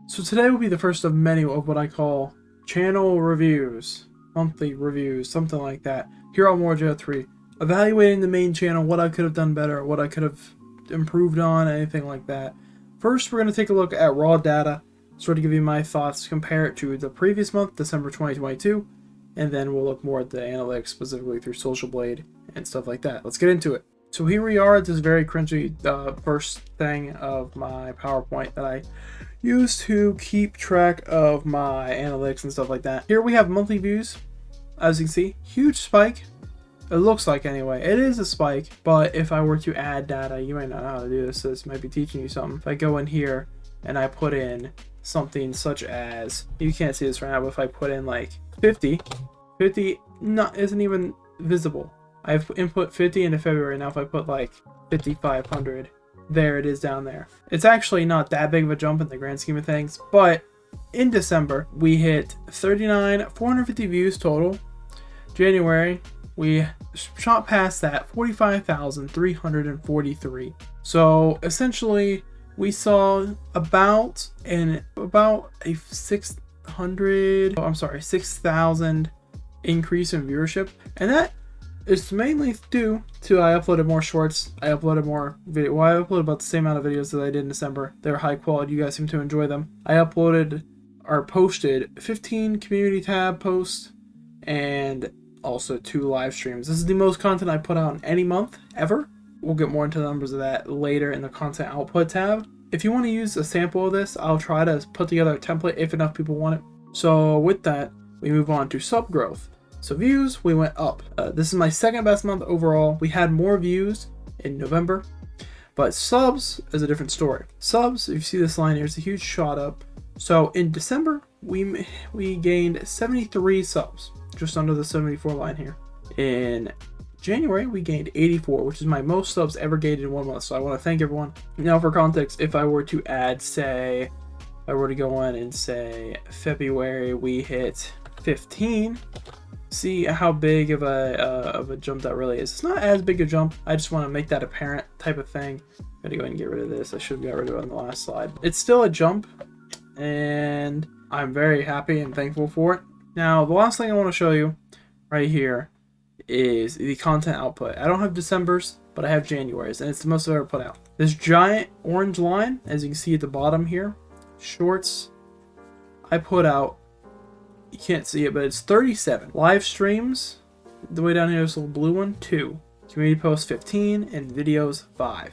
So today will be the first of many of what I call channel reviews, monthly reviews, something like that. Here on Warjo 3, evaluating the main channel, what I could have done better, what I could have improved on, anything like that. First, we're going to take a look at raw data, sort of give you my thoughts, compare it to the previous month, December 2022, and then we'll look more at the analytics, specifically through Social Blade and stuff like that. Let's get into it. So here we are at this very cringy first thing of my PowerPoint that I use to keep track of my analytics and stuff like that. Here we have monthly views. As you can see, huge spike. It looks like anyway. It is a spike, but if I were to add data, you might not know how to do this, so this might be teaching you something. If I go in here and I put in something such as, you can't see this right now, but if I put in like 50 isn't even visible. I've input 50 into February. Now if I put like 5,500, there it is down there. It's actually not that big of a jump in the grand scheme of things, but in December we hit 450 views total. January we shot past that, 45,343. So essentially we saw about a 6,000 increase in viewership, and that it's mainly due to I uploaded more shorts. I uploaded more video. Well, I uploaded about the same amount of videos that I did in December. They're high quality. You guys seem to enjoy them. I uploaded or posted 15 community tab posts and also 2 live streams. This is the most content I put out in any month ever. We'll get more into the numbers of that later in the content output tab. If you want to use a sample of this, I'll try to put together a template if enough people want it. So with that, we move on to sub growth. So views, we went up. This is my second best month overall. We had more views in November, but subs is a different story. Subs, if you see this line here, it's a huge shot up. So in December, we gained 73 subs, just under the 74 line here. In January, we gained 84, which is my most subs ever gained in one month. So I want to thank everyone. Now for context, if I were to add, say, if I were to go in and say February, we hit 15. See how big of a jump that really is. It's not as big a jump. I just want to make that apparent type of thing. I'm gonna go ahead and get rid of this. I should have got rid of it on the last slide. It's still a jump, and I'm very happy and thankful for it. Now, the last thing I want to show you right here is the content output. I don't have December's, but I have January's, and it's the most I've ever put out. This giant orange line, as you can see at the bottom here, shorts, I put out, you can't see it, but it's 37. Live streams, the way down here is a little blue one, 2. Community posts, 15, and videos, 5.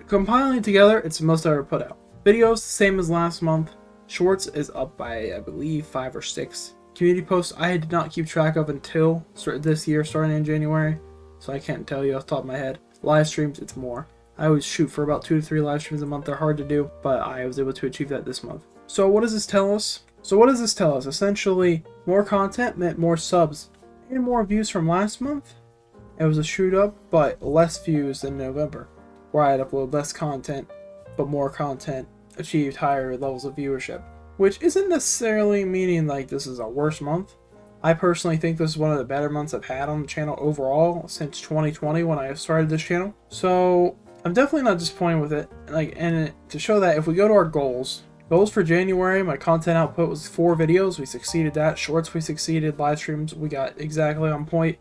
Compiling together, it's the most I ever put out. Videos, same as last month. Shorts is up by, I believe, 5 or 6. Community posts, I did not keep track of until this year, starting in January, so I can't tell you off the top of my head. Live streams, it's more. I always shoot for about 2 to 3 live streams a month. They're hard to do, but I was able to achieve that this month. So what does this tell us? Essentially, more content meant more subs and more views from last month. It was a shoot up, but less views than November, where I had uploaded less content, but more content achieved higher levels of viewership, which isn't necessarily meaning like this is a worse month. I personally think this is one of the better months I've had on the channel overall since 2020 when I started this channel. So I'm definitely not disappointed with it. And to show that, if we go to our goals for January, my content output was 4 videos. We succeeded that. Shorts, we succeeded. Live streams, we got exactly on point.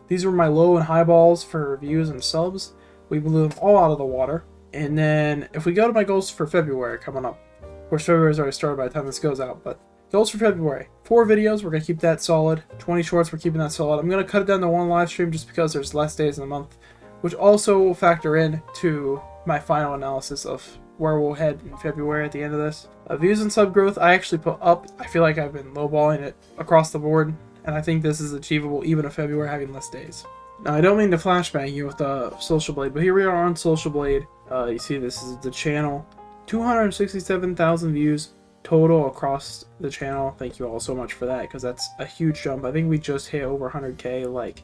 These were my low and high balls for views and subs. We blew them all out of the water. And then if we go to my goals for February coming up, of course February's already started by the time this goes out, but goals for February, 4 videos, we're going to keep that solid. 20 shorts, we're keeping that solid. I'm going to cut it down to 1 live stream just because there's less days in the month, which also will factor in to my final analysis of where we'll head in February at the end of this. Views and sub growth, I actually put up. I feel like I've been lowballing it across the board, and I think this is achievable even if February having less days. Now, I don't mean to flashbang you with the Social Blade, but here we are on Social Blade. You see this is the channel. 267,000 views total across the channel. Thank you all so much for that, because that's a huge jump. I think we just hit over 100K like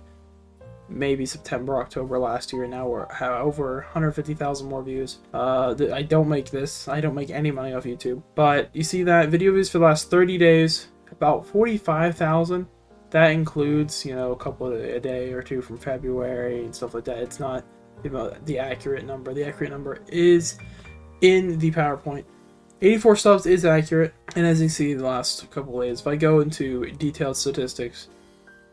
maybe September, October last year. Now we're over 150,000 more views. I don't make this. I don't make any money off YouTube. But you see that video views for the last 30 days, about 45,000. That includes, you know, a couple of a day or two from February and stuff like that. It's not, you know, the accurate number. The accurate number is in the PowerPoint. 84 subs is accurate, and as you see the last couple of days, if I go into detailed statistics,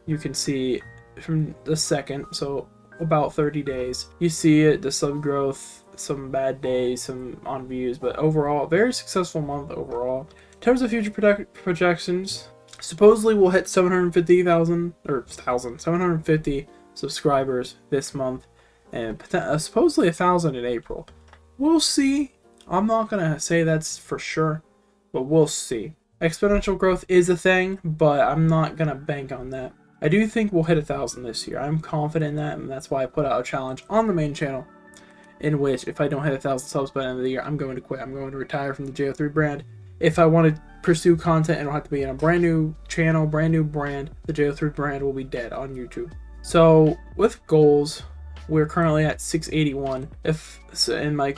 you can see from the second, so about 30 days, you see it, the sub growth, some bad days, some on views, but overall, very successful month overall. In terms of future projections, supposedly we'll hit 750 subscribers this month, and supposedly 1,000 in April. We'll see. I'm not gonna say that's for sure, but we'll see. Exponential growth is a thing, but I'm not gonna bank on that. I do think we'll hit 1,000 this year. I'm confident in that, and that's why I put out a challenge on the main channel, in which if I don't hit 1,000 subs by the end of the year, I'm going to quit. I'm going to retire from the JO3 brand. If I want to pursue content, it'll have to be in a brand new channel, brand new brand. The JO3 brand will be dead on YouTube. So with goals, we're currently at 681. And my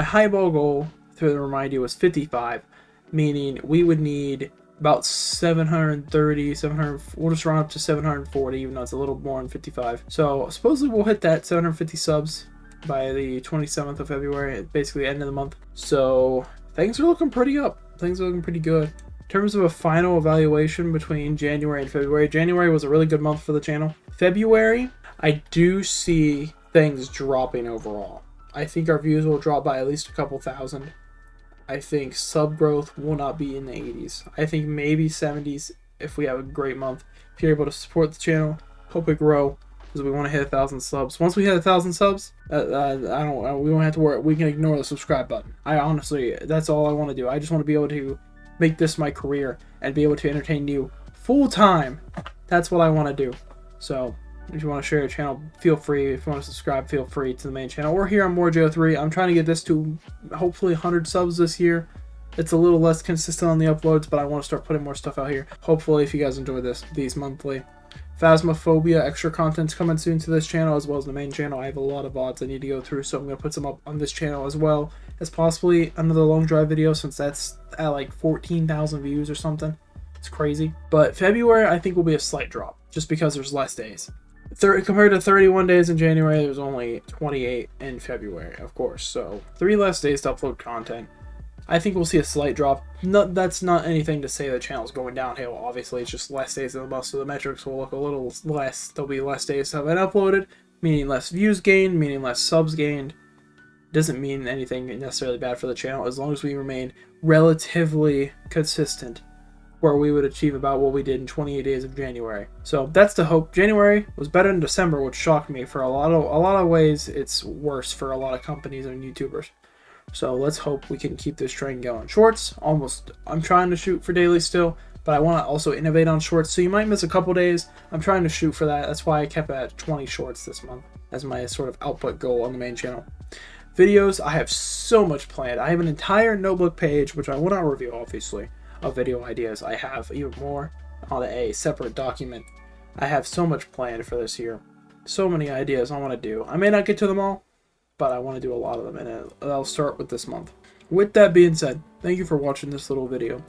highball goal, to remind you, was 55, meaning we would need about 730, we'll just round up to 740, even though it's a little more than 55. So supposedly we'll hit that 750 subs by the 27th of February, basically end of the month. So things are looking pretty up. Things are looking pretty good. In terms of a final evaluation between January and February, January was a really good month for the channel. February, I do see things dropping overall. I think our views will drop by at least a couple thousand. I think sub growth will not be in the 80s. I think maybe 70s if we have a great month. If you're able to support the channel, help it grow, because we want to hit 1,000 subs. Once we hit 1,000 subs, we won't have to worry. We can ignore the subscribe button. I honestly, that's all I want to do. I just want to be able to make this my career and be able to entertain you full time. That's what I want to do. So if you want to share your channel, feel free. If you want to subscribe, feel free to the main channel. We're here on More JO3. I'm trying to get this to hopefully 100 subs this year. It's a little less consistent on the uploads, but I want to start putting more stuff out here. Hopefully, if you guys enjoy these monthly. Phasmophobia extra content's coming soon to this channel as well as the main channel. I have a lot of VODs I need to go through, so I'm going to put some up on this channel as well as possibly another long drive video, since that's at like 14,000 views or something. It's crazy. But February, I think, will be a slight drop just because there's less days. Compared to 31 days in January, there's only 28 in February, of course. So 3 less days to upload content. I think we'll see a slight drop. That's not anything to say the channel's going downhill. Obviously, it's just less days than the most, so the metrics will look a little less. There'll be less days to have it uploaded, meaning less views gained, meaning less subs gained. Doesn't mean anything necessarily bad for the channel, as long as we remain relatively consistent, where we would achieve about what we did in 28 days of January. So that's the hope. January was better than December, which shocked me. For a lot of ways, it's worse for a lot of companies and YouTubers. So let's hope we can keep this train going. Shorts, I'm trying to shoot for daily still, but I want to also innovate on shorts. So you might miss a couple days. I'm trying to shoot for that. That's why I kept it at 20 shorts this month as my sort of output goal on the main channel. Videos, I have so much planned. I have an entire notebook page, which I will not review, obviously, of video ideas. I have even more on a separate document. I have so much planned for this year. So many ideas I want to do. I may not get to them all, but I want to do a lot of them, and I'll start with this month. With that being said, thank you for watching this little video.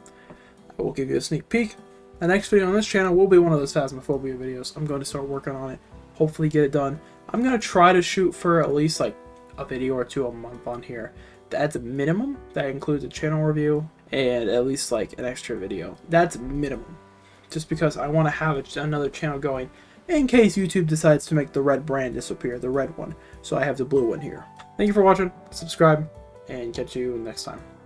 I will give you a sneak peek. The next video on this channel will be one of those Phasmophobia videos. I'm going to start working on it, hopefully get it done. I'm going to try to shoot for at least like a video or 2 a month on here. That's a minimum. That includes a channel review and at least like an extra video. That's minimum, just because I want to have another channel going in case YouTube decides to make the red brand disappear, the red one. So I have the blue one here. Thank you for watching, subscribe, and catch you next time.